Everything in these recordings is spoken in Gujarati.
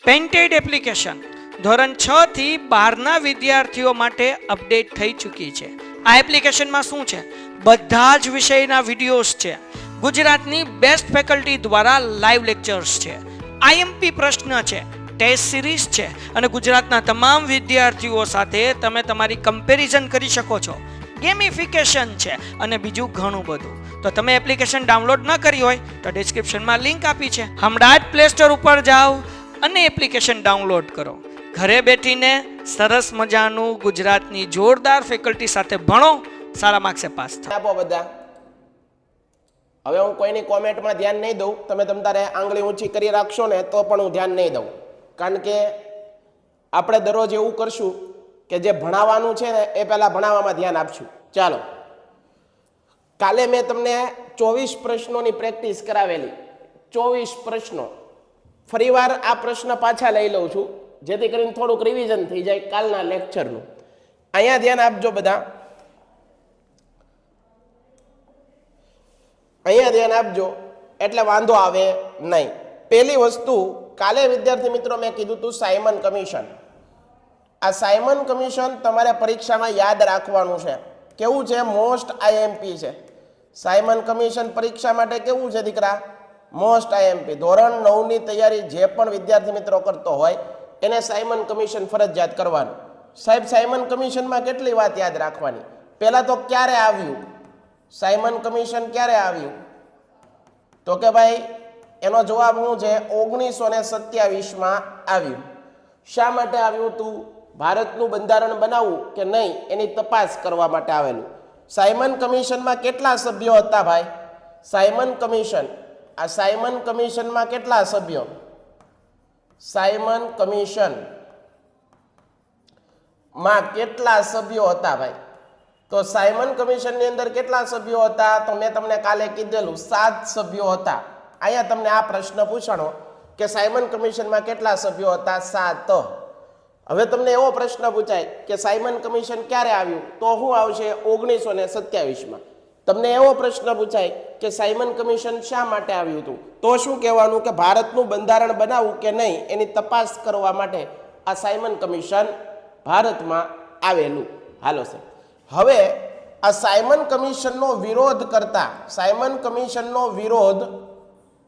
પેન્ટેડ એપ્લિકેશન ધોરણ 6 થી 12ના વિદ્યાર્થીઓ માટે અપડેટ થઈ ચૂકી છે. આ એપ્લિકેશનમાં શું છે? બધા જ વિષયના વિડીયોઝ છે. ગુજરાતની બેસ્ટ ફેકલ્ટી દ્વારા લાઈવ લેક્ચર્સ છે. આઈએમપી પ્રશ્ન છે, ટેસ્ટ સિરીઝ છે અને ગુજરાતના તમામ વિદ્યાર્થીઓ સાથે તમે તમારી કમ્પેરિઝન કરી શકો છો. ગેમિફિકેશન છે અને બીજું ઘણું બધું. તો તમે એપ્લિકેશન ડાઉનલોડ ન કરી હોય તો ડિસ્ક્રિપ્શનમાં લિંક આપી છે. હમણાં જ પ્લે સ્ટોર ઉપર જાઓ અને એપ્લિકેશન ડાઉનલોડ કરો. ઘરે બેઠીને સરસ મજાનું ગુજરાતની જોરદાર ફેકલ્ટી સાથે ભણો, સારા માર્ક્સે પાસ થાઓ. આપો બધા. હવે હું કોઈની કોમેન્ટમાં ધ્યાન નહીં દઉં. તમે તારે આંગળી ઊંચી કરી રાખશો ને તો પણ હું ધ્યાન નહીં દઉં, કારણ કે આપણે દરરોજ એવું કરશું કે જે ભણાવવાનું છે ને એ પહેલાં ભણાવવામાં ધ્યાન આપશું. ચાલો, કાલે મેં તમને 24 પ્રશ્નોની પ્રેક્ટિસ કરાવેલી. 24 પ્રશ્નો. ફરીવાર આ પ્રશ્ન પાછા લઈ લઉં છું, જેથી કરીને થોડુંક રિવિઝન થઈ જાય કાલના લેક્ચરનું. અહીંયા ધ્યાન આપજો બધા. અહીંયા ધ્યાન આપજો એટલે વાંધો આવે નહીં. પહેલી વસ્તુ, કાલે વિદ્યાર્થી મિત્રો મેં કીધું હતું સાયમન કમિશન. આ સાયમન કમિશન તમારે પરીક્ષામાં યાદ રાખવાનું છે. કેવું છે? મોસ્ટ આઈએમપી છે. સાયમન કમિશન પરીક્ષા માટે કેવું છે દીકરા? Most IMP. ધોરણ 9ની તૈયારી જે પણ વિદ્યાર્થી મિત્રો કરતો હોય એને સાયમન કમિશન ફરજિયાત કરવાનું. સાહેબ, સાયમન કમિશનમાં કેટલી વાત યાદ રાખવાની? પહેલા તો ક્યારે આવ્યું સાયમન કમિશન? ક્યારે આવ્યું? તો કે ભાઈ એનો જવાબ શું છે? 1927માં આવ્યું. શા માટે આવ્યું હતું? ભારતનું બંધારણ બનાવવું કે નહીં એની તપાસ કરવા માટે આવેલું. સાયમન કમિશનમાં કેટલા સભ્યો હતા ભાઈ? સાયમન કમિશન, આ સાયમન કમિશનમાં કેટલા સભ્યો? સાયમન કમિશન માં કેટલા સભ્યો હતા ભાઈ? તો સાયમન કમિશનની અંદર કેટલા સભ્યો હતા? તો મેં તમને કાલે કીધેલું 7 સભ્યો હતા. અહીંયા તમને આ પ્રશ્ન પૂછાણો કે સાયમન કમિશનમાં કેટલા સભ્યો હતા? 7. હવે તમને એવો પ્રશ્ન પૂછાય કે સાયમન કમિશન ક્યારે આવ્યું? તો શું આવશે? 1927માં. તમને એવો પ્રશ્ન પૂછાય કે સાયમન કમિશન શા માટે આવ્યું હતું? તો શું કહેવાનું? કે ભારતનું બંધારણ બનાવવું કે નહીં એની તપાસ કરવા માટે આ સાયમન કમિશન ભારતમાં આવેલું. હાલો સર, હવે આ સાયમન કમિશનનો વિરોધ કરતા, સાયમન કમિશનનો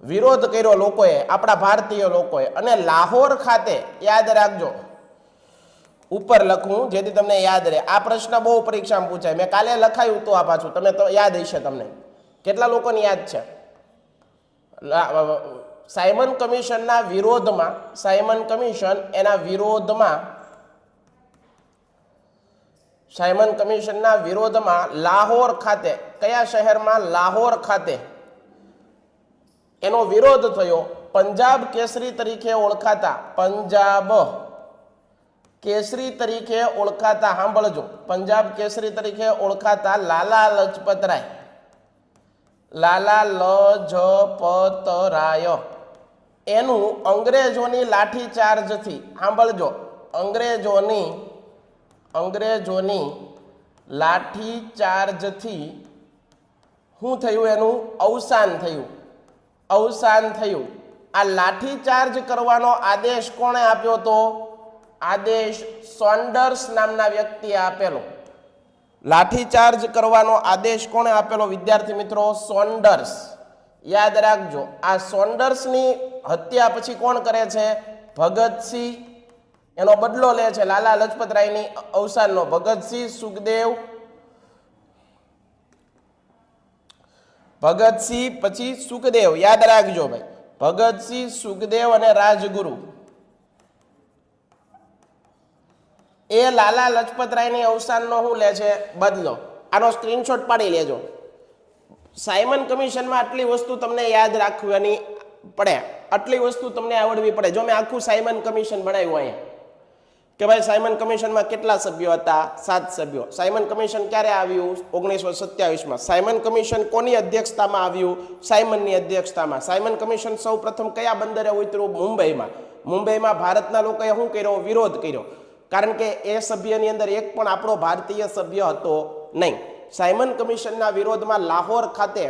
વિરોધ કર્યો લોકોએ, આપણા ભારતીય લોકોએ. અને લાહોર ખાતે, યાદ રાખજો, ઉપર લખું જેથી તમને યાદ રહે. આ પ્રશ્ન બહુ પરીક્ષામાં પૂછાય. મેં કાલે લખાયું હતું આ પાછું, તમે તો યાદ હશે તમને. કેટલા લોકોને યાદ છે? સાયમન કમિશનના વિરોધમાં, સાયમન કમિશન એના વિરોધમાં, સાયમન કમિશનના વિરોધમાં લાહોર ખાતે, કયા શહેરમાં? લાહોર ખાતે એનો વિરોધ થયો. પંજાબ કેસરી તરીકે ઓળખાતા, પંજાબ કેસરી તરીકે ઓળખાતા, સાંભળજો, પંજાબ કેસરી તરીકે ઓળખાતા લાલા લજપત રાય, લાલા લજપત રાય એનું અંગ્રેજોની લાઠીચાર્જથી, સાંભળજો, અંગ્રેજોની લાઠીચાર્જથી શું થયું? એનું અવસાન થયું. આ લાઠીચાર્જ કરવાનો આદેશ કોણે આપ્યો હતો? આદેશ સોન્ડર્સ નામના વ્યક્તિએ આપેલો. લાઠીચાર્જ કરવાનો આદેશ કોણે આપેલો વિદ્યાર્થી મિત્રો? સોન્ડર્સ. યાદ રાખજો, આ સોન્ડર્સની હત્યા પછી કોણ કરે છે? ભગતસિંહ એનો બદલો લે છે. લાલા લજપત રાયની અવસાનનો. ભગતસિંહ, સુખદેવ, ભગતસિંહ પછી સુખદેવ. યાદ રાખજો ભાઈ, ભગતસિંહ, સુખદેવ અને રાજગુરુ એ લાલા લજપત રાયની અવસાનનો શું લે છે? બદલો. આનો સ્ક્રીનશોટ પાડી લેજો. સાયમન કમિશનમાં આટલી વસ્તુ તમને યાદ રાખવાની પડે, આટલી વસ્તુ તમને આવડવી પડે. જો મેં આખું સાયમન કમિશન બનાવ્યું અહીંયા કે ભાઈ સાયમન કમિશનમાં કેટલા સભ્યો હતા? 7 સભ્યો. સાયમન કમિશન ક્યારે આવ્યું? 1927માં. સાયમન કમિશન કોની અધ્યક્ષતામાં આવ્યું? સાયમનની અધ્યક્ષતામાં. સાયમન કમિશન સૌ પ્રથમ કયા બંદરે ઉતર્યું? મુંબઈમાં. મુંબઈમાં ભારતના લોકોએ શું કર્યો? વિરોધ કર્યો, કારણ કે એ સભ્યની અંદર એક પણ આપણો ભારતીય સભ્ય હતો નહીં. સાયમન કમિશનના વિરોધમાં લાહોર ખાતે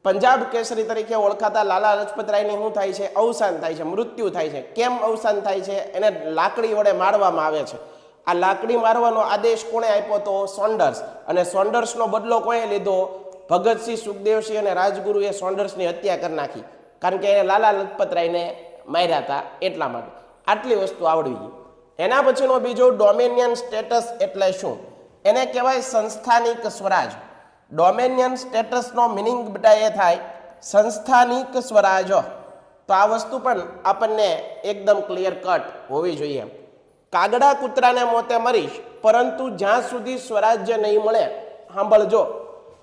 પંજાબ કેસરી તરીકે ઓળખાતા લાલા લજપત રાયની શું થાય છે? અવસાન થાય છે, મૃત્યુ થાય છે. કેમ અવસાન થાય છે? એને લાકડી વડે મારવામાં આવે છે. આ લાકડી મારવાનો આદેશ કોણે આપ્યો? તો સોન્ડર્સ. અને સોન્ડર્સનો બદલો કોણે લીધો? ભગતસિંહ, સુખદેવસિંહ અને રાજગુરુએ સોન્ડર્સની હત્યા કરી નાખી, કારણ કે એને લાલા લજપત રાયને માર્યા હતા એટલા માટે. આટલી વસ્તુ આવડવી ગઈ. એના પછીનો બીજો ડોમિનિયન સ્ટેટસ એટલે શું? એને કહેવાય સંસ્થાનિક સ્વરાજ. ડોમિનિયન સ્ટેટસનો મિનિંગ બેટા એ થાય સંસ્થાનિક સ્વરાજ. તો આ વસ્તુ પણ આપણને એકદમ ક્લિયર કટ હોવી જોઈએ. કાગડા કૂતરાને મોતે મરીશ, પરંતુ જ્યાં સુધી સ્વરાજ્ય નહીં મળે, સાંભળજો,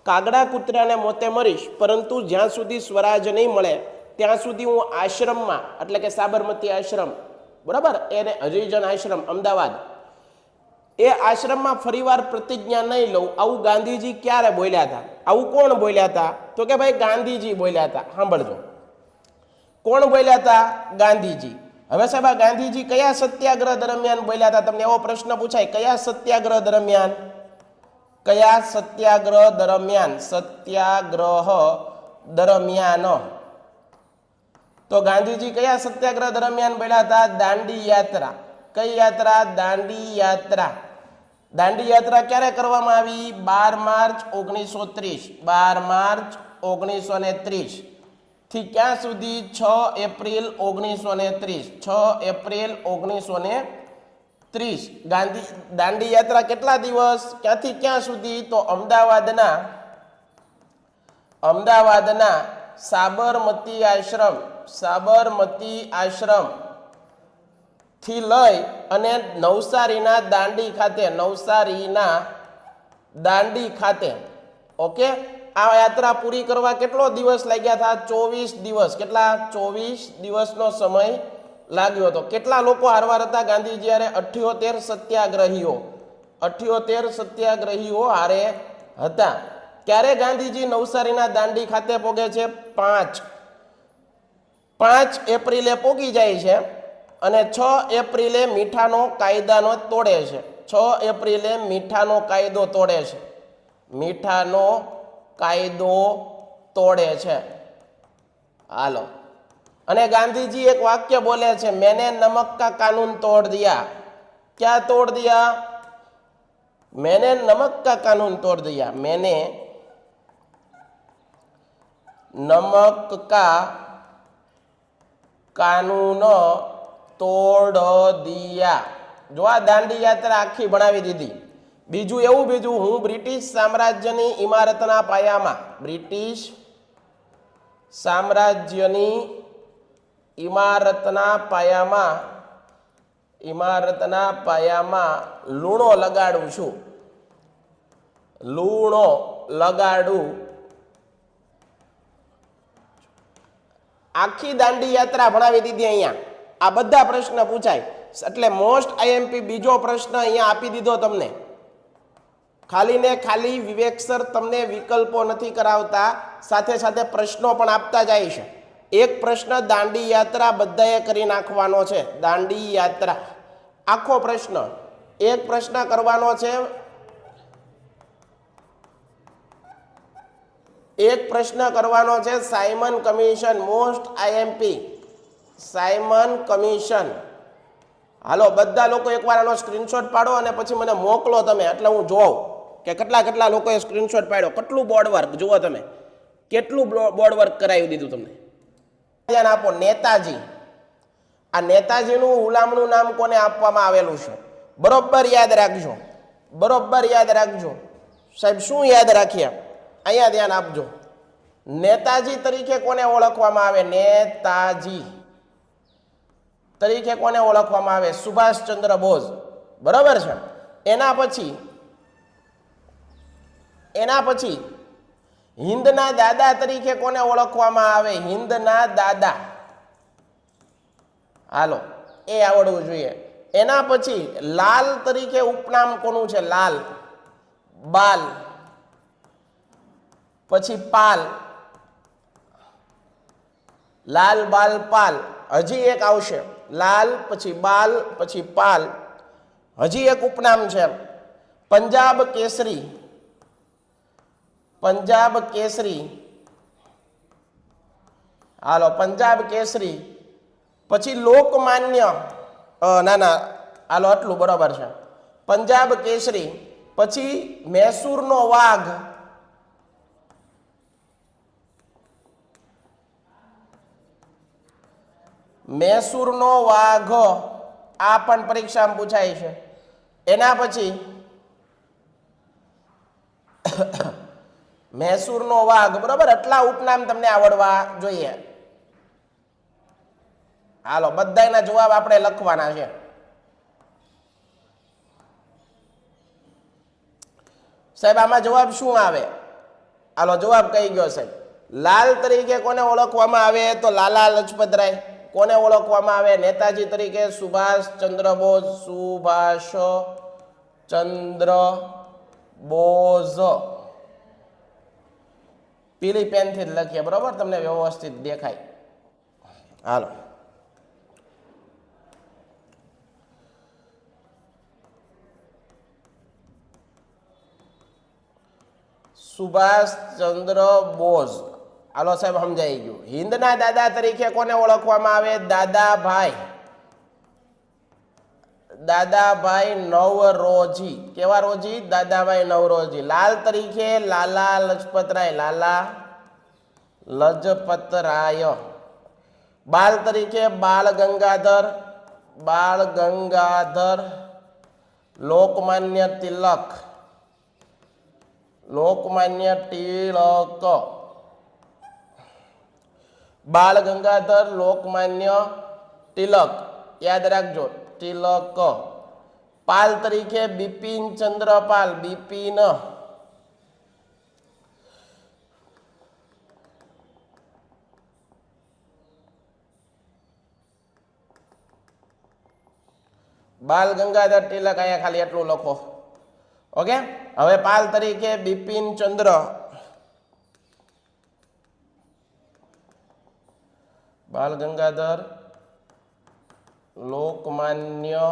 કાગડા કૂતરાને મોતે મરીશ, પરંતુ જ્યાં સુધી સ્વરાજ નહીં મળે ત્યાં સુધી હું આશ્રમમાં, એટલે કે સાબરમતી આશ્રમ, બરાબર, એને હરિજન આશ્રમ અમદાવાદ, એ આશ્રમમાં ફરીવાર પ્રતિજ્ઞા નહીં લઉં. આવું ગાંધીજી ક્યારે બોલ્યા હતા? આવું કોણ બોલ્યા હતા? તો કે ભાઈ ગાંધીજી બોલ્યા હતા. સાંભળજો, કોણ બોલ્યા હતા? ગાંધીજી. હવે સાહેબ, આ ગાંધીજી કયા સત્યાગ્રહ દરમિયાન બોલ્યા હતા? તમને એવો પ્રશ્ન પૂછાય, કયા સત્યાગ્રહ દરમિયાન? કયા સત્યાગ્રહ દરમિયાન? સત્યાગ્રહ દરમિયાન. તો ગાંધીજી કયા સત્યાગ્રહ દરમિયાન બોલ્યા હતા? દાંડી યાત્રા. કઈ યાત્રા? દાંડી યાત્રા. દાંડી યાત્રા ક્યારે કરવામાં આવી? 12 માર્ચ 1930. 12 માર્ચ 1930 થી ક્યાં સુધી? 6 એપ્રિલ 1930. 6 એપ્રિલ 1930. દાંડી યાત્રા કેટલા દિવસ? ક્યાંથી ક્યાં સુધી? તો અમદાવાદના સાબરમતી આશ્રમ થી લઈ અને નવસારીના દાંડી ખાતે, ઓકે, આ યાત્રા પૂરી કરવા કેટલો દિવસ લાગ્યા હતા? 24 દિવસ. કેટલા? 24 દિવસનો સમય લાગ્યો હતો. કેટલા લોકો હારવાર હતા ગાંધીજી હારે? 78 સત્યાગ્રહીઓ હારે હતા. ક્યારે ગાંધીજી નવસારીના દાંડી ખાતે પોગે છે? 5 એપ્રિલે પોગી જાય છે અને 6 એપ્રિલે મીઠાનો કાયદાનો તોડે છે. 6 એપ્રિલે મીઠાનો કાયદો તોડે છે. મીઠાનો કાયદો તોડે છે. હાલો, અને ગાંધીજી એક વાક્ય બોલે છે, મેને નમક કા કાનૂન તોડ દિયા. ક્યાં તોડ દિયા? मैंने नमक का कानून तोड़ दिया. मैंने नमक का कानून तोड़ दिया. जो आ दांडी यात्रा आखी बनावी दीधी. बीजू एवं बीजू हूँ ब्रिटिश साम्राज्यनी इमारतना पायामां, ब्रिटिश साम्राज्यनी इमारतना पायामां लूणो लगाडું છું. લૂણો લગાડું. આખી દાંડી યાત્રા ભણાવી દીધી. અહીંયા આ બધા પ્રશ્ન પૂછાય એટલે મોસ્ટ આઈએમપી બીજો પ્રશ્ન અહીંયા આપી દીધો તમને. ખાલી ને ખાલી વિવેક સર તમને વિકલ્પો નથી કરાવતા, સાથે સાથે પ્રશ્નો પણ આપતા જાય છે. એક પ્રશ્ન દાંડી યાત્રા બધાએ કરી નાખવાનો છે. દાંડી યાત્રા આખો પ્રશ્ન એક પ્રશ્ન કરવાનો છે. એક પ્રશ્ન કરવાનો છે Simon Commission, most I M P Simon Commission. હાલો બધા લોકો એકવાર આનો સ્ક્રીનશોટ પાડો અને પછી મને મોકલો તમે, એટલે હું જોઉં કે કેટલા લોકોએ સ્ક્રીનશોટ પાડ્યો. કેટલું બોર્ડ વર્ક જુઓ તમે, કેટલું બોર્ડ વર્ક કરાવી દીધું તમને. ધ્યાન આપો. નેતાજી, આ નેતાજીનું હુલામણું નામ કોને આપવામાં આવેલું છે? બરોબર યાદ રાખજો, બરોબર યાદ રાખજો સાહેબ. શું યાદ રાખીએ? અહીંયા ધ્યાન આપજો. નેતાજી તરીકે કોને ઓળખવામાં આવે? નેતાજી તરીકે કોને ઓળખવામાં આવે? સુભાષચંદ્ર બોઝ. બરોબર છે. એના પછી હિન્દના દાદા તરીકે કોને ઓળખવામાં આવે? હિન્દના દાદા. હાલો એ આવડવું જોઈએ. એના પછી લાલ તરીકે ઉપનામ કોનું છે? લાલ. બાલ, પછી પાલ. લાલ, બાલ, પાલ. હજી એક આવશે. લાલ પછી બાલ પછી પાલ. હજી એક ઉપનામ છે પંજાબ કેસરી. પંજાબ કેસરી. હાલો પંજાબ કેસરી, પછી લોકમાન્ય ના હાલો આટલું બરાબર છે. પંજાબ કેસરી, પછી મૈસૂરનો વાઘ, મૈસૂરનો વાઘ આ પણ પરીક્ષામાં પૂછાય છે. એના પછી મૈસૂરનો વાઘ બરાબર, એટલા ઉપનામ તમને આવડવા જોઈએ. હાલો બધાના જવાબ આપણે લખવાના છે. સાહેબ આમાં જવાબ શું આવે? હાલો જવાબ કઈ ગયો સાહેબ? લાલ તરીકે કોને ઓળખવામાં આવે? તો લાલા લજપતરાય. કોને ઓળખવામાં આવે? નેતાજી તરીકે સુભાષ ચંદ્ર બોઝ. સુભાષ ચંદ્ર બોઝ. પીળી પેનથી જ લખીએ બરોબર, તમને વ્યવસ્થિત દેખાય. હાલો સુભાષ ચંદ્ર બોઝ. હાલો સાહેબ સમજાઈ ગયું. હિન્દના દાદા તરીકે કોને ઓળખવામાં આવે? દાદાભાઈ. દાદાભાઈ નવરોજી. કેવા રોજી? દાદાભાઈ નવરોજી. લાલ તરીકે લાલા લજપતરાય. લાલા લજપતરાય. બાલ તરીકે બાળ ગંગાધર. બાળ ગંગાધર. લોકમાન્ય તિલક. લોકમાન્ય તિલક. બાળ ગંગાધર લોકમાન્ય તિલક યાદ રાખજો. તિલક. પાલ તરીકે બિપિન ચંદ્ર પાલ. બિપિન. બાલ ગંગાધર તિલક અહીંયા ખાલી એટલું લખો. ઓકે, હવે પાલ તરીકે બિપિન ચંદ્ર. બાલ ગંગાધર લોકમાન્ય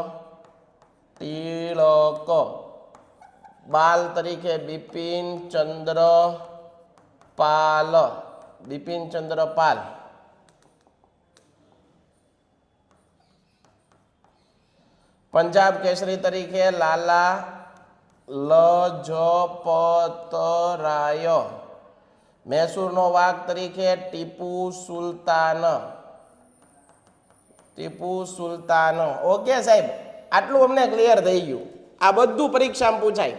તિલક. બાલ તરીકે બિપિન ચંદ્ર પાલ. બિપિન ચંદ્ર પાલ. પંજાબ કેસરી તરીકે લાલા લજપતરાય. મૈસૂરનો વાઘ તરીકે ટીપુ સુલતાન. ટીપુ સુલતાન. ઓકે સાહેબ, આટલું અમને ક્લિયર થઈ ગયું. આ બધું પરીક્ષામાં પૂછાય.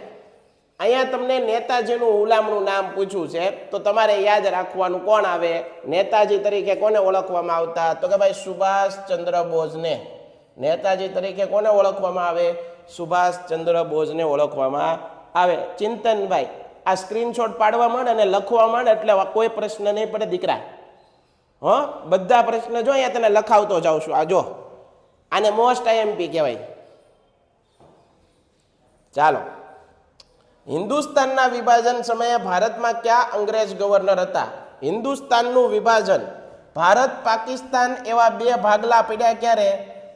અહીંયા તમને નેતાજીનું હુલામણું નામ પૂછ્યું છે, તો તમારે યાદ રાખવાનું કોણ આવે. નેતાજી તરીકે કોને ઓળખવામાં આવતા? તો કે ભાઈ સુભાષ ચંદ્ર બોઝને. નેતાજી તરીકે કોને ઓળખવામાં આવે? સુભાષ ચંદ્ર બોઝને ઓળખવામાં આવે. ચિંતનભાઈ આ સ્ક્રીનશોટ પાડવા માંડ અને લખવા માંડ, એટલે કોઈ પ્રશ્ન નહીં પડે દીકરા. બધા પ્રશ્ન જો અહીંયા તને લખાવતો જાઉં છું. આ જો, આને મોસ્ટ આઈએમપી કહેવાય. ચાલો, હિન્દુસ્તાનના વિભાજન સમયે ભારતમાં કયા અંગ્રેજ ગવર્નર હતા? હિન્દુસ્તાનનું વિભાજન, ભારત પાકિસ્તાન એવા બે ભાગલા પડ્યા ક્યારે?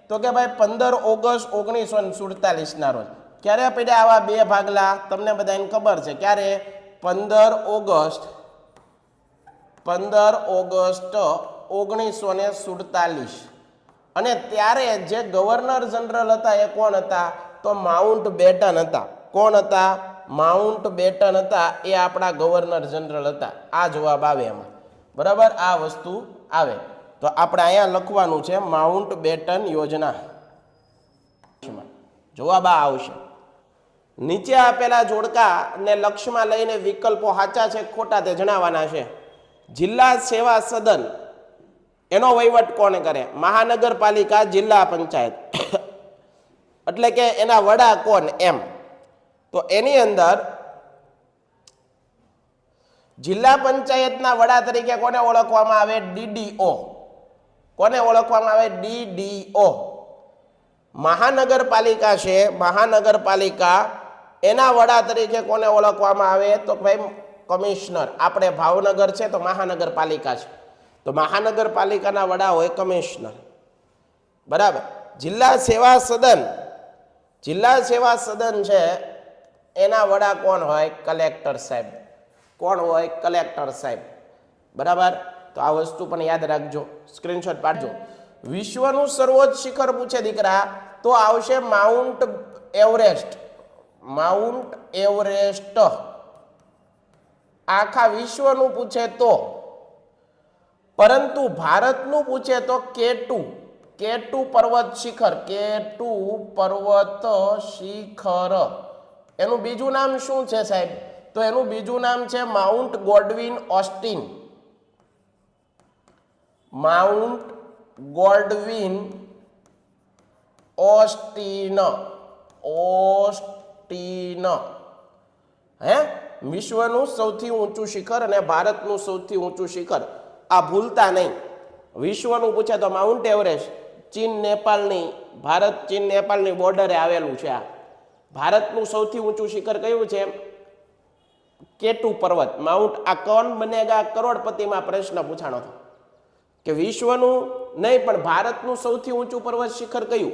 તો કે ભાઈ 15 ઓગસ્ટ 1947 ના રોજ. ક્યારે પડ્યા આવા બે ભાગલા? તમને બધાને ખબર છે. ક્યારે? 15 ઓગસ્ટ 1947. અને ત્યારે જે ગવર્નર જનરલ હતા એ કોણ હતા? તો માઉન્ટ બેટન હતા. કોણ હતા? માઉન્ટ બેટન હતા. એ આપણા ગવર્નર જનરલ હતા. આ જવાબ આવે એમાં. બરાબર, આ વસ્તુ આવે. તો આપણે અહીંયા લખવાનું છે માઉન્ટ બેટન યોજના. જવાબ આ આવશે. નીચે આપેલા જોડકા ને લક્ષમાં લઈને વિકલ્પો સાચા છે ખોટા તે જણાવવાના છે. જિલ્લા સેવા સદન એનો વહીવટ કોણ કરે? મહાનગરપાલિકા, જિલ્લા પંચાયત. એટલે કે એના વડા કોણ એમ. તો એની અંદર જિલ્લા પંચાયતના વડા તરીકે કોને ઓળખવામાં આવે? ડીડીઓ. કોને ઓળખવામાં આવે? ડીડીઓ. મહાનગરપાલિકા છે, મહાનગરપાલિકા, એના વડા તરીકે કોને ઓળખવામાં આવે? તો ભાઈ કમિશનર. આપણે ભાવનગર છે તો મહાનગરપાલિકા છે, તો મહાનગરપાલિકાના વડા હોય કમિશનર. બરાબર. જિલ્લા સેવા સદન, જિલ્લા સેવા સદન છે એના વડા કોણ હોય? કલેક્ટર સાહેબ. કોણ હોય? કલેક્ટર સાહેબ. બરાબર. તો આ વસ્તુ પણ યાદ રાખજો, સ્ક્રીનશોટ પાડજો. વિશ્વનું સર્વોચ્ચ શિખર પૂછે દીકરા તો આવશે માઉન્ટ એવરેસ્ટ. માઉન્ટ એવરેસ્ટ આખા વિશ્વનું પૂછે તો, પરંતુ ભારતનું પૂછે તો K2 પર્વત શિખર. K2 પર્વત શિખર એનું બીજું નામ શું છે સાહેબ? તો એનું બીજું નામ છે માઉન્ટ ગોડવિન ઓસ્ટિન. Mount ગોડવિન Austen. હે વિશ્વનું સૌથી ઊંચું શિખર અને ભારતનું સૌથી ઊંચું શિખર, આ ભૂલતા નહીં. વિશ્વનું પૂછે તો માઉન્ટ એવરેસ્ટ ચીન નેપાળની, ભારત ચીન નેપાળની બોર્ડરે આવેલું છે. આ ભારતનું સૌથી ઊંચું શિખર કયું છે? K2 પર્વત. માઉન્ટ આ કોણ બનેગા કરોડપતિમાં પ્રશ્ન પૂછાણો હતો કે વિશ્વનું નહીં પણ ભારતનું સૌથી ઊંચું પર્વત શિખર કયું?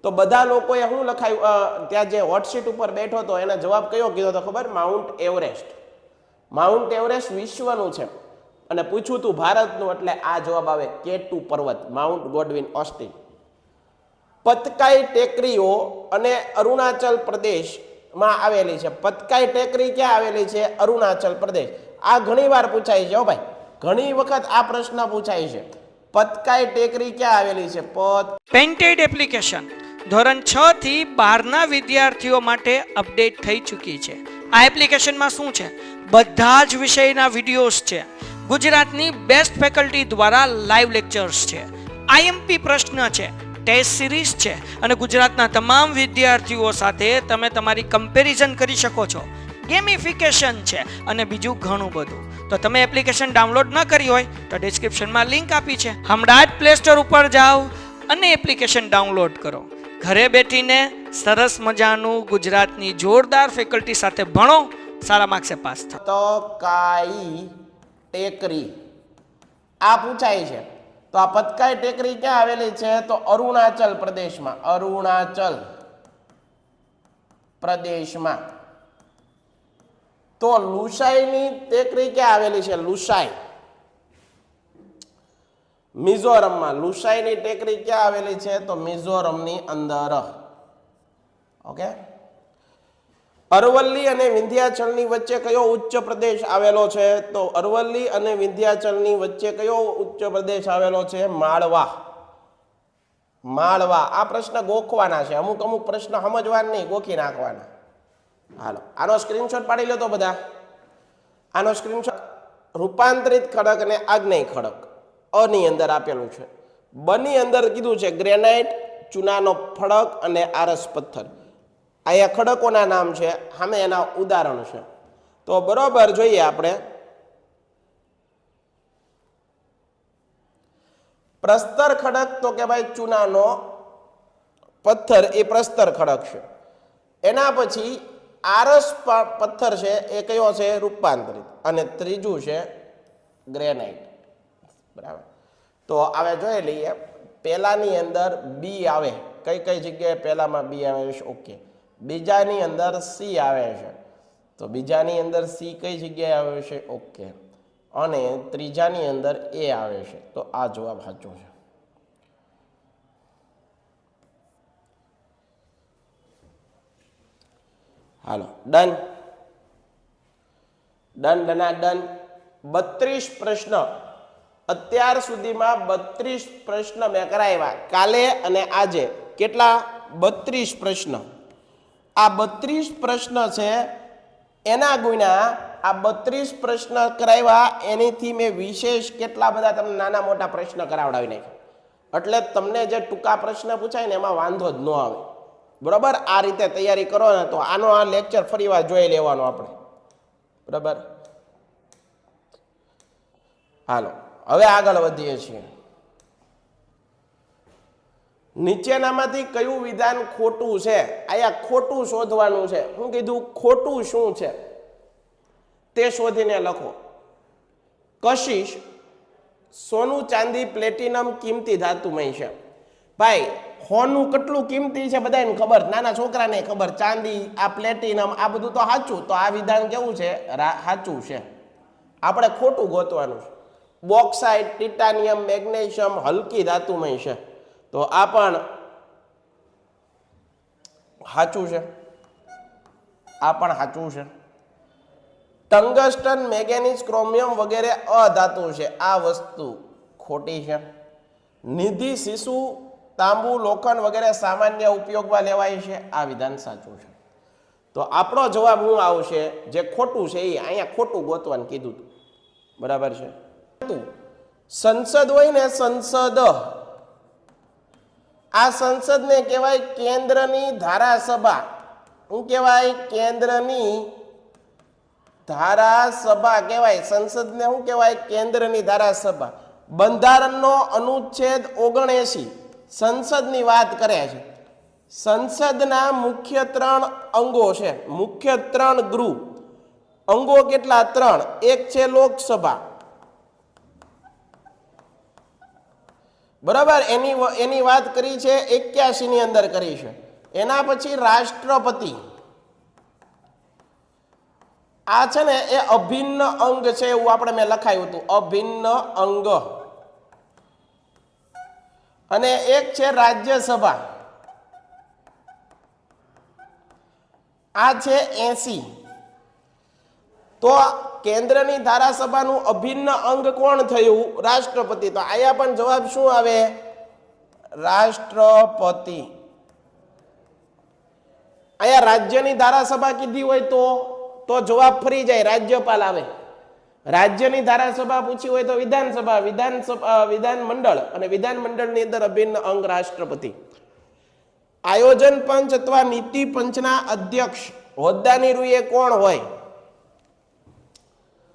તો બધા લોકોએ શું લખાયું? ત્યાં જે હોટસીટ ઉપર બેઠો હતો એને જવાબ કયો કીધો તો ખબર? Mount Everest. માઉન્ટ એવરેસ્ટ વિશ્વનું છે અને પૂછ્યું તું ભારતનું, એટલે આ જવાબ આવે K2 પર્વત, માઉન્ટ ગોડવિન ઓસ્ટિન. પતકાઈ ટેકરીઓ અને અરુણાચલ પ્રદેશમાં આવેલી છે. પતકાઈ ટેકરી ક્યાં આવેલી છે? અરુણાચલ પ્રદેશ. આ ઘણી વાર પૂછાય છે હો ભાઈ, ઘણી વખત આ પ્રશ્ન પૂછાય છે. પતકાઈ ટેકરી ક્યાં આવેલી છે? પેન્ટેડ એપ્લિકેશન ધોરણ 6 થી 12ના વિદ્યાર્થીઓ માટે અપડેટ થઈ ચૂકી છે. આ એપ્લિકેશનમાં શું છે? બધા જ વિષયના વિડીયોઝ છે. ગુજરાતની બેસ્ટ ફેકલ્ટી દ્વારા લાઈવ લેક્ચર્સ છે. આઈએમપી પ્રશ્ન છે, ટેસ્ટ સિરીઝ છે અને ગુજરાતના તમામ વિદ્યાર્થીઓ સાથે તમે તમારી કમ્પેરિઝન કરી શકો છો. ગેમિફિકેશન છે અને બીજું ઘણું બધું. તો તમે એપ્લિકેશન ડાઉનલોડ ન કરી હોય તો ડિસ્ક્રિપ્શનમાં લિંક આપી છે. હમણાં જ પ્લે સ્ટોર ઉપર જાઓ અને એપ્લિકેશન ડાઉનલોડ કરો. ઘરે બેઠીને સરસ મજાનું ગુજરાતની જોરદાર ફેકલ્ટી સાથે ભણો, સારા માર્ક્સે પાસ થાઓ. પતકાઈ ટેકરી આ પૂછાય છે. તો આ પતકાઈ ટેકરી ક્યાં આવેલી છે? તો અરુણાચલ પ્રદેશમાં. અરુણાચલ પ્રદેશમાં. તો લુસાઈની ટેકરી ક્યાં આવેલી છે? લુસાઈ મિઝોરમમાં. લુસાઈની ટેકરી ક્યાં આવેલી છે? તો મિઝોરમની અંદર. ઓકે. અરવલ્લી અને વિંધ્યાચલની વચ્ચે કયો ઉચ્ચ પ્રદેશ આવેલો છે? તો અરવલ્લી અને વિંધ્યાચલની વચ્ચે કયો ઉચ્ચ પ્રદેશ આવેલો છે? માળવા. માળવા. આ પ્રશ્ન ગોખવાના છે. અમુક પ્રશ્ન સમજવાના નહીં, ગોખી નાખવાના. હાલો, આનો સ્ક્રીનશોટ પાડી લો તો બધા. આનો સ્ક્રીનશોટ. રૂપાંતરિત ખડક અને આગ્નેય ખડક અની અંદર આપેલું છે. બની અંદર કીધું છે ગ્રેનાઇટ, ચૂનાનો ખડક અને આરસ પથ્થર. અહીંયા ખડકોના નામ છે, સામે એના ઉદાહરણ છે. તો બરોબર જોઈએ આપણે. પ્રસ્તર ખડક તો કે ભાઈ ચૂનાનો પથ્થર એ પ્રસ્તર ખડક છે. એના પછી આરસ પથ્થર છે એ કયો છે? રૂપાંતરિત. અને ત્રીજું છે ગ્રેનાઇટ. બરાબર. તો હવે જોઈ લઈએ. પહેલાની અંદર બી આવે. કઈ કઈ જગ્યાએ પહેલામાં બી આવે છે? ઓકે. બીજાની અંદર સી આવે છે. તો બીજાની અંદર સી કઈ જગ્યાએ આવે છે? ઓકે. અને ત્રીજાની અંદર એ આવે છે. તો આ જવાબ સાચો છે. હાલો, ડન. ડન. 32 પ્રશ્ન અત્યાર સુધીમાં 32 પ્રશ્ન મેં કરાવ્યા. કાલે અને આજે કેટલા? 32 પ્રશ્ન. આ 32 પ્રશ્ન છે એના ગુણ્યા આ 32 પ્રશ્ન કરાવ્યા એનીથી મેં વિશેષ કેટલા બધા તમને નાના મોટા પ્રશ્ન કરાવડાવી નાખ્યા. એટલે તમને જે ટૂંકા પ્રશ્ન પૂછાય ને એમાં વાંધો જ ન આવે. બરાબર. આ રીતે તૈયારી કરો ને તો આનો આ લેક્ચર ફરી વાર જોઈ લેવાનો આપણે. બરાબર. હાલો, હવે આગળ વધીએ છીએ. નીચેનામાંથી કયું વિધાન ખોટું છે? અહીંયા ખોટું શોધવાનું છે. શું કીધું? ખોટું શું છે તે શોધીને લખો. કશિશ, સોનું, ચાંદી, પ્લેટિનમ કિંમતી ધાતુમય છે. ભાઈ, સોનું કેટલું કિંમતી છે બધાને ખબર, નાના છોકરાને ખબર. ચાંદી, આ પ્લેટિનમ, આ બધું તો સાચું. તો આ વિધાન કેવું છે? સાચું છે. આપણે ખોટું ગોતવાનું છે. બોક્સાઇટ, ટિટાનિયમ, મેગ્નેશિયમ હલકી ધાતુમય છે. તો આ પણ સાચું છે. આ પણ સાચું છે. ટંગસ્ટન, મેંગેનીઝ, ક્રોમિયમ વગેરે અધાતુ છે. આ વસ્તુ ખોટી છે. નિધિ, શિશુ, તાંબુ, લોખંડ વગેરે સામાન્ય ઉપયોગમાં લેવાય છે. આ વિધાન સાચું છે. તો આપણો જવાબ શું આવશે? જે ખોટું છે એ અહીંયા ખોટું ગોતવાનું કીધું હતું. બરાબર છે. સંસદ હોય ને, સંસદ, આ સંસદને કહેવાય કેન્દ્રની ધારાસભા. શું કહેવાય? કેન્દ્રની ધારાસભા કહેવાય. સંસદને શું કહેવાય? કેન્દ્રની ધારાસભા. બંધારણનો અનુચ્છેદ 79 સંસદની વાત કરે છે. સંસદના મુખ્ય 3 અંગો છે. મુખ્ય 3 ગૃહ અંગો કેટલા? 3. એક છે લોકસભા, બરાબર, એની વાત કરી છે 81 ની અંદર કરી છે. એના પછી રાષ્ટ્રપતિ, આ છે ને એ અભિન્ન અંગ છે, એવું આપણે મેં લખાયું હતું, અભિન્ન અંગ. અને એક છે રાજ્યસભા, આ છે 80. તો કેન્દ્રની ધારાસભાનું અભિન્ન અંગ કોણ થયું? રાષ્ટ્રપતિ. તો અહીંયા પણ જવાબ શું આવે? રાષ્ટ્રપતિ. અહીંયા રાજ્યની ધારાસભા કીધી હોય તો જવાબ ફરી જાય, રાજ્યપાલ આવે. રાજ્યની ધારાસભા પૂછી હોય તો વિધાનસભા, વિધાનમંડળ, અને વિધાનમંડળની અંદર અભિન્ન અંગ રાષ્ટ્રપતિ. આયોજન પંચ અથવા નીતિ પંચના અધ્યક્ષ હોદ્દાની રૂએ કોણ હોય?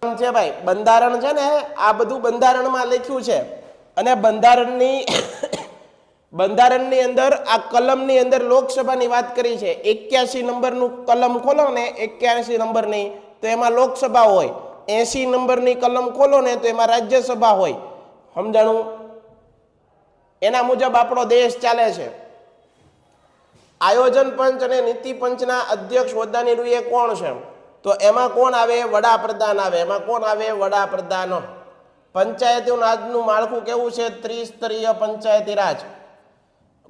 છે ભાઈ, બંધારણ છે ને, આ બધું બંધારણમાં લખ્યું છે. અને બંધારણની અંદર આ કલમની અંદર લોકસભાની વાત કરી છે. 81 નંબરનું કલમ ખોલો ને, 81 નંબરની, તો એમાં લોકસભા હોય. 80 નંબરની કલમ ખોલો ને, તો એમાં રાજ્યસભા હોય. સમજાણું? એના મુજબ આપણો દેશ ચાલે છે. આયોજન પંચ અને નીતિ પંચના અધ્યક્ષ હોદ્દાની રૂએ કોણ છે? તો એમાં કોણ આવે? વડાપ્રધાન આવે. એમાં કોણ આવે? વડાપ્રધાન. પંચાયતી રાજનું માળખું કેવું છે? ત્રિસ્તરીય પંચાયતી રાજ.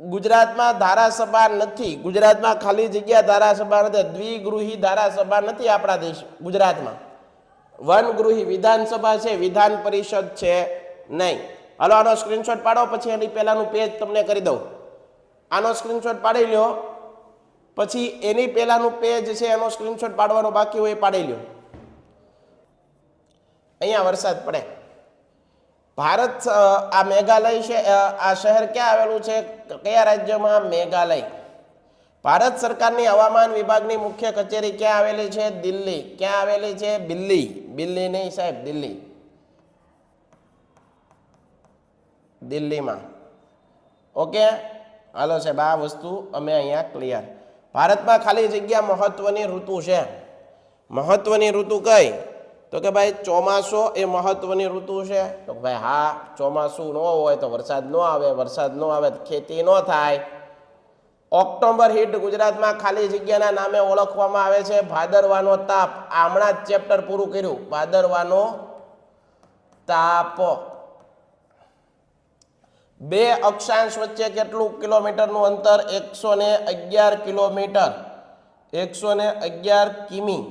ગુજરાતમાં ધારાસભા નથી. ગુજરાતમાં ખાલી જગ્યા ધારાસભા નથી. દ્વિગૃહી ધારાસભા નથી આપણા દેશ ગુજરાતમાં. વનગૃહી વિધાનસભા છે, વિધાન પરિષદ છે નહીં. હાલો આનો સ્ક્રીનશોટ પાડો, પછી એની પહેલાનું પેજ તમને કરી દઉં. આનો સ્ક્રીનશોટ પાડી લ્યો, પછી એની પહેલાનું પેજ છે એનો સ્ક્રીનશોટ પાડવાનો બાકી હોય એ પાડી લ્યો. અહીંયા વરસાદ પડે. ભારત, આ મેઘાલય છે, આ શહેર ક્યાં આવેલું છે? કયા રાજ્યમાં? મેઘાલય. ભારત સરકારની હવામાન વિભાગની મુખ્ય કચેરી ક્યાં આવેલી છે? દિલ્હી. ક્યાં આવેલી છે? દિલ્હી નહીં સાહેબ, દિલ્હીમાં. ઓકે, હાલો સાહેબ, આ વસ્તુ અમે અહીંયા ક્લિયર. ભારતમાં ખાલી જગ્યા મહત્વની ઋતુ છે. મહત્વની ઋતુ કઈ? તો કે ભાઈ ચોમાસું એ મહત્વની ઋતુ છે. તો ભાઈ હા, ચોમાસું ન હોય તો વરસાદ ન આવે, વરસાદ ન આવે તો ખેતી ન થાય. ઓક્ટોબર હીટ ગુજરાતમાં ખાલી જગ્યાના નામે ઓળખવામાં આવે છે. ભાદરવાનો તાપ, હમણાં જ ચેપ્ટર પૂરું કર્યું. ભાદરવાનો તાપ. 2 અક્ષાંશ વચ્ચે કેટલું કિલોમીટરનું અંતર? 111 કિલોમીટર. 111 કિમી.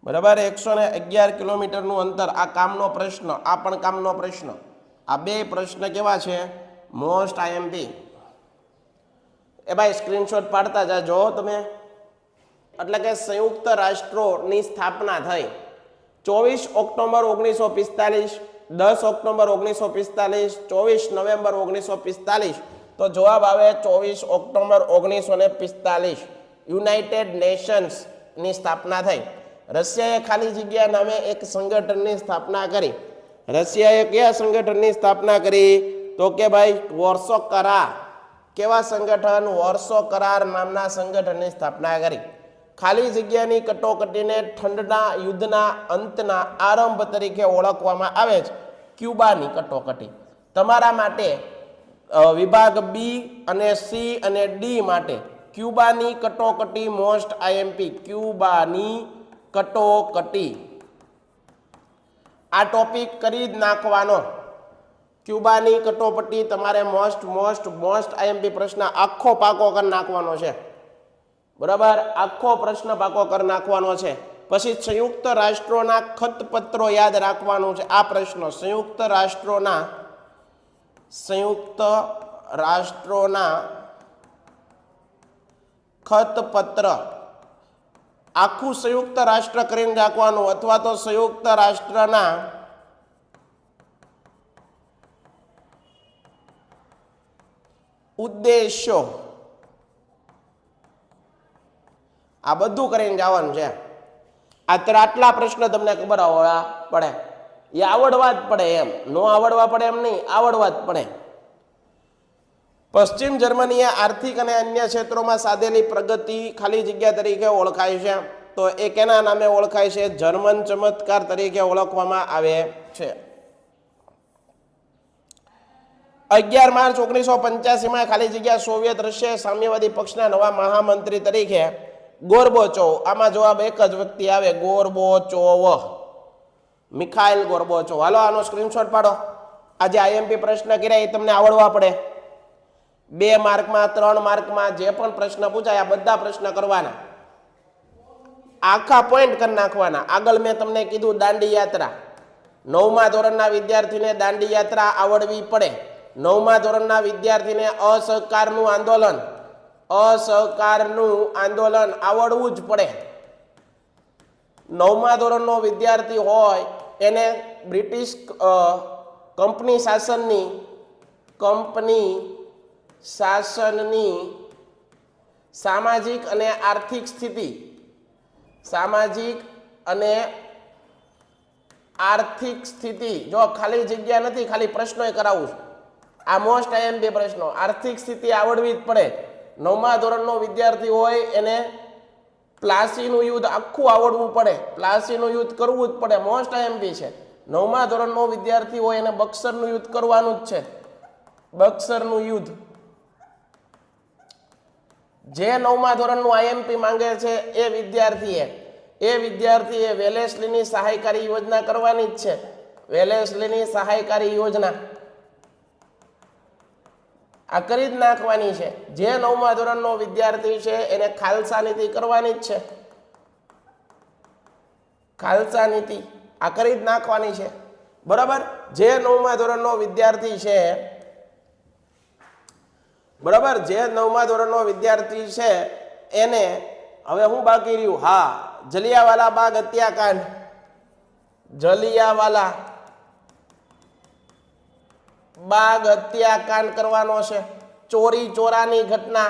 બરાબર, 111 કિલોમીટરનું અંતર. આ કામનો પ્રશ્ન, આ પણ કામનો પ્રશ્ન. આ 2 પ્રશ્ન કેવા છે? Most IMP. એ ભાઈ સ્ક્રીનશોટ પાડતા જાજો તમે. એટલે કે સંયુક્ત રાષ્ટ્રોની સ્થાપના થઈ 24 ઓક્ટોબર 1945, 10 ઓક્ટોબર 1945, 24 નવેમ્બર 1945. તો જવાબ આવે 24 ઓક્ટોબર 1945. યુનાઇટેડ નેશન્સની સ્થાપના થઈ. રશિયાએ ખાલી જગ્યા નામે એક સંગઠનની સ્થાપના કરી. રશિયાએ કયા સંગઠનની સ્થાપના કરી? તો કે ભાઈ વોર્સો કરાર. કેવા સંગઠન? વોર્સો કરાર નામના સંગઠનની સ્થાપના કરી. ખાલી જગ્યાની કટોકટીને ઠંડના યુદ્ધના અંતના આરંભ તરીકે ઓળખવામાં આવે છે. ક્યુબાની કટોકટી. તમારા માટે વિભાગ બી અને સી અને ડી માટે ક્યુબાની કટોકટી મોસ્ટ આઈએમપી. ક્યુબાની કટોકટી. આ ટોપિક કરી જ નાખવાનો. ક્યુબાની કટોકટી તમારે મોસ્ટ આઈએમપી પ્રશ્ન આખો પાકો કરી નાખવાનો છે. બરાબર, આખો પ્રશ્ન પાકો કરી નાખવાનો છે. પછી સંયુક્ત રાષ્ટ્રોના ખતપત્રો યાદ રાખવાનું છે. આ પ્રશ્ન સંયુક્ત રાષ્ટ્રોના ખતપત્ર આખું સંયુક્ત રાષ્ટ્ર કરીને રાખવાનું, અથવા તો સંયુક્ત રાષ્ટ્રના ઉદ્દેશો, આ બધું કરીને જવાનું છે. આટલા પ્રશ્ન તમને ખબર આવવા પડે, એ આવડવા જ પડે, એમ નો આવડવા પડે એમ નહીં, આવડવા જ પડે. પશ્ચિમ જર્મનીએ આર્થિક અને અન્ય ક્ષેત્રોમાં સાધેલી પ્રગતિ ખાલી જગ્યા તરીકે ઓળખાય છે. તો એ કેના નામે ઓળખાય છે? જર્મન ચમત્કાર તરીકે ઓળખવામાં આવે છે. 11 માર્ચ 1985 ખાલી જગ્યા સોવિયત રશિયા સામ્યવાદી પક્ષના નવા મહામંત્રી તરીકે ગોર્બોચોવ. આમાં જવાબ એક જ વ્યક્તિ આવે, ગોર્બોચોવ, મિખાઇલ ગોર્બોચોવ. હાલો આનો સ્ક્રીનશોટ પાડો. આજે આઈએમપી પ્રશ્ન કર્યા એ તમને આવડવા પડે. 2 માર્કમાં 3 માર્કમાં જે પણ પ્રશ્ન પૂછાય આ બધા પ્રશ્ન કરવાના, આખા પોઈન્ટ કરી નાખવાના. આગળ મેં તમને કીધું દાંડી યાત્રા, 9મા ધોરણના વિદ્યાર્થીને દાંડી યાત્રા આવડવી પડે. 9મા ધોરણના વિદ્યાર્થીને અસહકારનું આંદોલન આવડવું જ પડે. 9મા ધોરણનો વિદ્યાર્થી હોય એને બ્રિટિશ કંપની શાસનની સામાજિક અને આર્થિક સ્થિતિ, જો ખાલી જગ્યા નથી, ખાલી પ્રશ્નો કરાવું છું. આ મોસ્ટ આઈએમપી પ્રશ્નો. આર્થિક સ્થિતિ આવડવી જ પડે. 9મા ધોરણનો વિદ્યાર્થી હોય એને પ્લાસીનું યુદ્ધ આખું આવડવું પડે. પ્લાસીનું યુદ્ધ કરવું જ પડે, મોસ્ટ આઈએમપી છે. 9મા ધોરણનો વિદ્યાર્થી હોય એને બક્સરનું યુદ્ધ કરવાનું જ છે. બક્સરનું યુદ્ધ જે 9મા ધોરણનું આઈએમપી માંગે છે એ વિદ્યાર્થીએ વેલેસ્લીની સહાયકારી યોજના કરવાની જ છે. વેલેસ્લીની સહાયકારી યોજના આ કરી જ નાખવાની છે. જે 9મા ધોરણનો વિદ્યાર્થી છે એને ખાલસા નીતિ કરવાની જ છે. ખાલસા નીતિ આ કરી જ નાખવાની છે. બરાબર, જે 9મા ધોરણનો વિદ્યાર્થી છે, બરાબર, જે 9મા ધોરણનો વિદ્યાર્થી છે એને હવે હું બાકી રહ્યું? હા, જલિયાવાલા બાગ હત્યાકાંડ, જલિયાવાલા બાગ હત્યાકાંડ કરવાનો છે. ચોરી ચોરાની ઘટના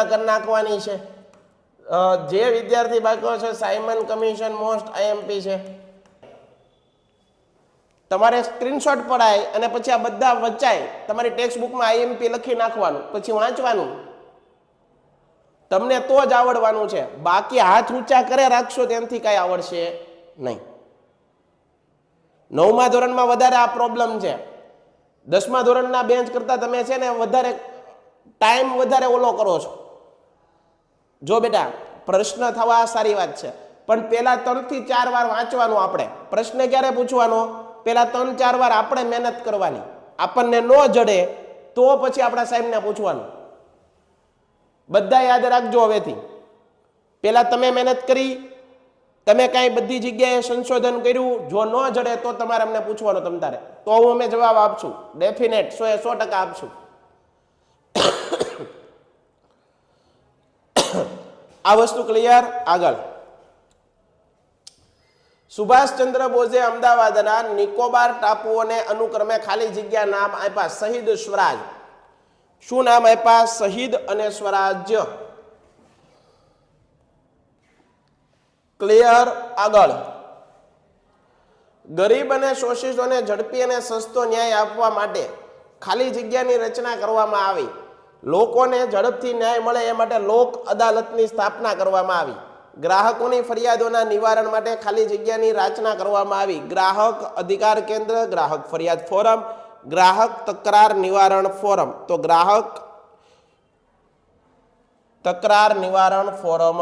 કરી નાખવાની છે. જે વિદ્યાર્થી બાકી છે સાયમન કમિશન મોસ્ટ આઈએમપી છે. તમારે સ્ક્રીનશોટ પડાય અને પછી આ બધા વચાય તમારી ટેક્સ્ટ બુકમાં આઈએમપી લખી નાખવાનું, પછી વાંચવાનું. તમને તો જ આવડવાનું છે. બાકી હાથ ઊંચા કરે રાખશો તેનાથી કાંઈ આવડશે નહીં. 9મા ધોરણમાં વધારે આ પ્રોબ્લેમ છે. 10મા ધોરણના બેન્ચ કરતા તમે છે ને વધારે ટાઈમ વધારે ઓલો કરો છો. જો બેટા, પ્રશ્ન થવા સારી વાત છે, પણ પેલા 3 થી 4 વાર વાંચવાનું. આપણે પ્રશ્ન ક્યારે પૂછવાનો? પેલા 3-4 વાર આપણે મહેનત કરવાની. આપણને ન જડે તો પછી આપણા સાહેબને પૂછવાનું. બધા યાદ રાખજો હવેથી. પેલા તમે મહેનત કરી, તમે કાંઈ બધી જગ્યાએ સંશોધન કર્યું, જો ન જડે તો તમારે અમને પૂછવાનું. તમારે તો હું અમે જવાબ આપશું, ડેફિનેટ 100% આપશું. આ વસ્તુ ક્લિયર? આગળ, સુભાષચંદ્ર બોઝે અમદાવાદના નિકોબાર ટાપુઓને અનુક્રમે ખાલી જગ્યા નામ આપ્યા શહીદ સ્વરાજ. શું નામ આપ્યા? શહીદ અને સ્વરાજ્ય. ક્લિયર? આગળ, ગરીબ અને શોષિતોને ઝડપી અને સસ્તો ન્યાય આપવા માટે ખાલી જગ્યાની રચના કરવામાં આવી. લોકોને ઝડપથી ન્યાય મળે એ માટે લોક અદાલતની સ્થાપના કરવામાં આવી. ગ્રાહકોની ફરિયાદોના નિવારણ માટે ખાલી જગ્યાની રચના કરવામાં આવી. ગ્રાહક અધિકાર કેન્દ્ર, ગ્રાહક ફરિયાદ ફોરમ, ગ્રાહક તકરાર નિવારણ ફોરમ. તો ગ્રાહક તકરાર નિવારણ ફોરમ.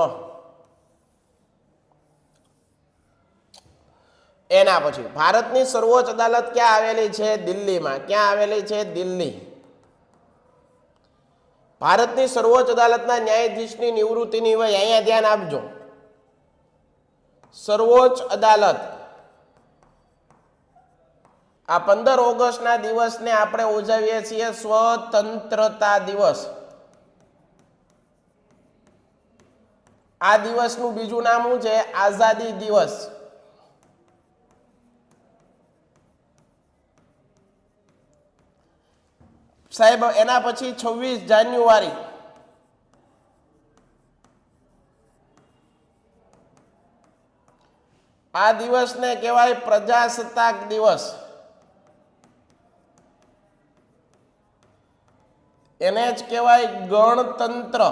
એના પછી ભારતની સર્વોચ્ચ અદાલત ક્યાં આવેલી છે? દિલ્હીમાં. ક્યાં આવેલી છે? દિલ્હી. ભારતની સર્વોચ્ચ અદાલતના ન્યાયાધીશની નિવૃત્તિની વય, અહીંયા ધ્યાન આપજો, સર્વોચ્ચ અદાલત આ 15 ઓગસ્ટના દિવસને આપણે ઉજવીએ છીએ સ્વતંત્રતા દિવસ. આ દિવસનું બીજું નામ શું છે? આઝાદી દિવસ. સાહેબ એના પછી 26 જાન્યુઆરી આ દિવસને કહેવાય પ્રજાસત્તાક દિવસ. એને જ કહેવાય ગણતંત્ર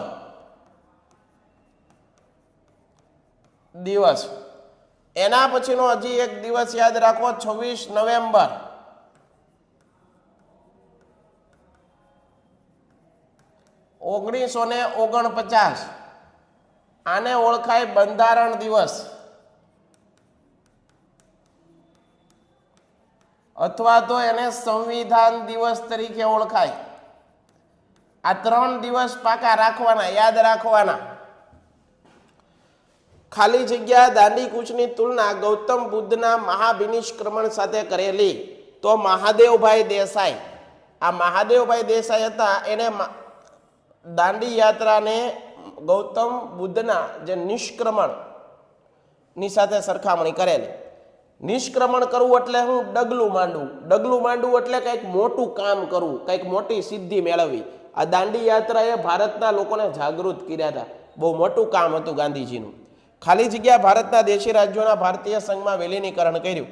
દિવસ. એના પછીનો હજી એક દિવસ યાદ રાખો, 26 નવેમ્બર. $1949. આને ઓળખાય બંધારણ દિવસ અથવા તો એને સંવિધાન દિવસ તરીકે ઓળખાય. આ 3 દિવસ પાકા રાખવાના, યાદ રાખવાના. ખાલી જગ્યા દાંડી કૂચની તુલના ગૌતમ બુદ્ધના મહાવિનિષ્ક્રમણ સાથે કરેલી તો મહાદેવભાઈ દેસાઈ, આ મહાદેવભાઈ દેસાઈ હતા, એને દાંડી યાત્રાને ગૌતમ બુદ્ધના જે નિષ્ક્રમણ ની સાથે સરખામણી કરેલી. નિષ્ક્રમણ કરવું એટલે હું? ડગલું માંડવું. ડગલું માંડવું એટલે કંઈક મોટું કામ કરવું, કંઈક મોટી સિદ્ધિ મેળવવી. આ દાંડી યાત્રાએ ભારતના લોકોને જાગૃત કર્યા હતા. બહુ મોટું કામ હતું ગાંધીજીનું. ખાલી જગ્યા ભારતના દેશી રાજ્યોના ભારતીય સંઘમાં વિલીનીકરણ કર્યું.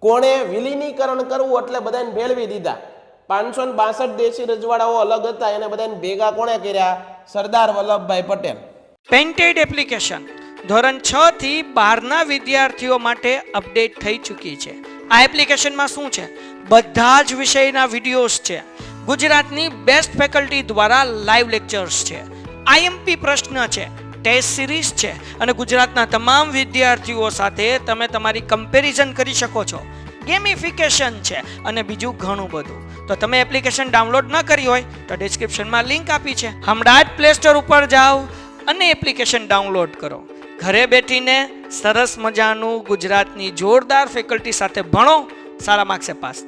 કોણે વિલીનીકરણ કરવું એટલે બધાને ભેળવી દીધા. 562 દેશી રજવાડાઓ અલગ હતા, એને બધાને ભેગા કોણે કર્યા? સરદાર વલ્લભભાઈ પટેલ. પેન્ટેડ એપ્લિકેશન ધોરણ 6 થી 12ના વિદ્યાર્થીઓ માટે અપડેટ થઈ ચૂકી છે. આ એપ્લિકેશનમાં શું છે? બધા જ વિષયના વિડીયોઝ છે. ગુજરાતની બેસ્ટ ફેકલ્ટી દ્વારા લાઈવ લેક્ચર્સ છે. આઈએમપી પ્રશ્ન છે, ટેસ્ટ સિરીઝ છે અને ગુજરાતના તમામ વિદ્યાર્થીઓ સાથે તમે તમારી કમ્પેરિઝન કરી શકો છો. ગેમિફિકેશન છે અને બીજું ઘણું બધું. તો તમે એપ્લિકેશન ડાઉનલોડ ન કરી હોય તો ડિસ્ક્રિપ્શનમાં લિંક આપી છે, હમણાં જ પ્લે સ્ટોર ઉપર જાઓ અને એપ્લિકેશન ડાઉનલોડ કરો. ઘરે બેઠીને સરસ મજાનું ગુજરાતની જોરદાર ફેકલ્ટી સાથે ભણો, સારા માર્ક્સે પાસ થાઓ.